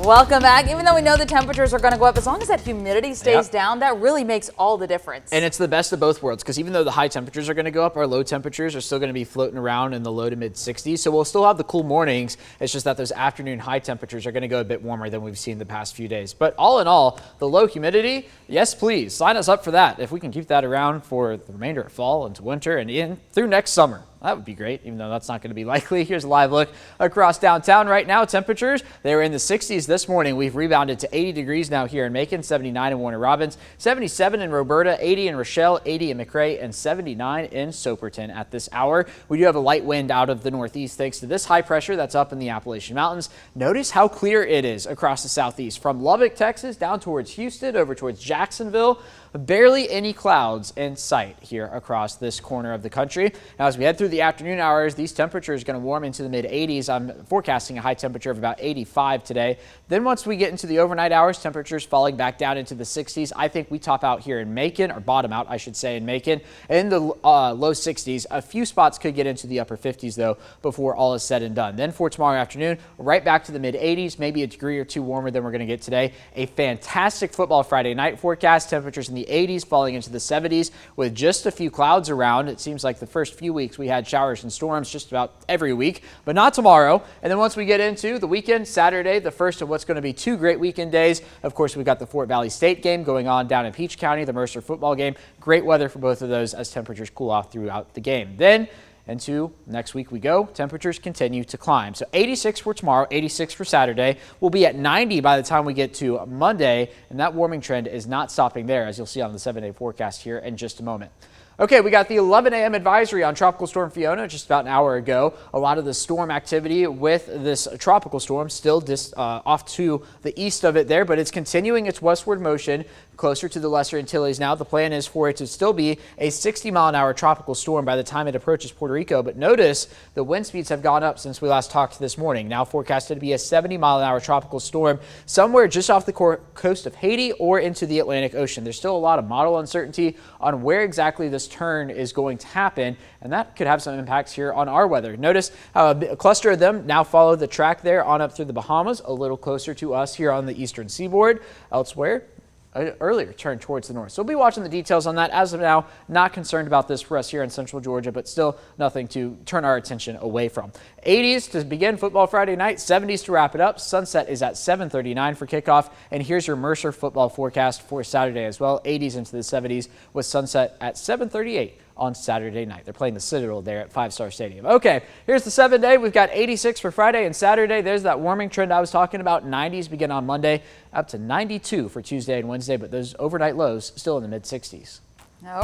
Welcome back. Even though we know the temperatures are going to go up, as long as that humidity stays down, that really makes all the difference. And it's the best of both worlds, because even though the high temperatures are going to go up, our low temperatures are still going to be floating around in the low to mid 60s. So we'll still have the cool mornings. It's just that those afternoon high temperatures are going to go a bit warmer than we've seen the past few days. But all in all, the low humidity, yes, please sign us up for that. If we can keep that around for the remainder of fall into winter and in through next summer. That would be great, even though that's not going to be likely. Here's a live look across downtown right now. Temperatures, they were in the 60s this morning. We've rebounded to 80 degrees now here in Macon, 79 in Warner Robins, 77 in Roberta, 80 in Rochelle, 80 in McRae, and 79 in Soperton at this hour. We do have a light wind out of the northeast thanks to this high pressure that's up in the Appalachian Mountains. Notice how clear it is across the southeast from Lubbock, Texas, down towards Houston, over towards Jacksonville. Barely any clouds in sight here across this corner of the country. Now, as we head through the afternoon hours, these temperatures are going to warm into the mid 80s. I'm forecasting a high temperature of about 85 today. Then once we get into the overnight hours, temperatures falling back down into the 60s. I think we top out here in Macon, or bottom out, I should say, in Macon, in the low 60s. A few spots could get into the upper 50s, though, before all is said and done. Then for tomorrow afternoon, right back to the mid 80s, maybe a degree or two warmer than we're going to get today. A fantastic football Friday night forecast. Temperatures in the 80s falling into the 70s with just a few clouds around. It seems like the first few weeks we had showers and storms just about every week, but not tomorrow. And then once we get into the weekend, Saturday, the first of what's going to be two great weekend days. Of course, we've got the Fort Valley State game going on down in Peach County, the Mercer football game. Great weather for both of those as temperatures cool off throughout the game. Then into next week we go. Temperatures continue to climb. So 86 for tomorrow, 86 for Saturday. We'll be at 90 by the time we get to Monday, and that warming trend is not stopping there, as you'll see on the 7-day forecast here in just a moment. Okay, we got the 11 a.m. advisory on Tropical Storm Fiona just about an hour ago. A lot of the storm activity with this tropical storm still off to the east of it there, but it's continuing its westward motion closer to the Lesser Antilles now. The plan is for it to still be a 60-mile-an-hour tropical storm by the time it approaches Puerto Rico. But notice the wind speeds have gone up since we last talked this morning. Now forecasted to be a 70-mile-an-hour tropical storm somewhere just off the coast of Haiti or into the Atlantic Ocean. There's still a lot of model uncertainty on where exactly this turn is going to happen, and that could have some impacts here on our weather. Notice how a cluster of them now follow the track there on up through the Bahamas, a little closer to us here on the eastern seaboard. Elsewhere, earlier turn towards the north. So we'll be watching the details on that. As of now, not concerned about this for us here in central Georgia, but still nothing to turn our attention away from. 80s to begin football Friday night, 70s to wrap it up. Sunset is at 7:39 for kickoff. And here's your Mercer football forecast for Saturday as well. 80s into the 70s with sunset at 7:38 on Saturday night. They're playing the Citadel there at 5-Star Stadium. Okay, here's the 7-day. We've got 86 for Friday and Saturday. There's that warming trend I was talking about. 90s begin on Monday, up to 92 for Tuesday and Wednesday, but those overnight lows still in the mid 60s.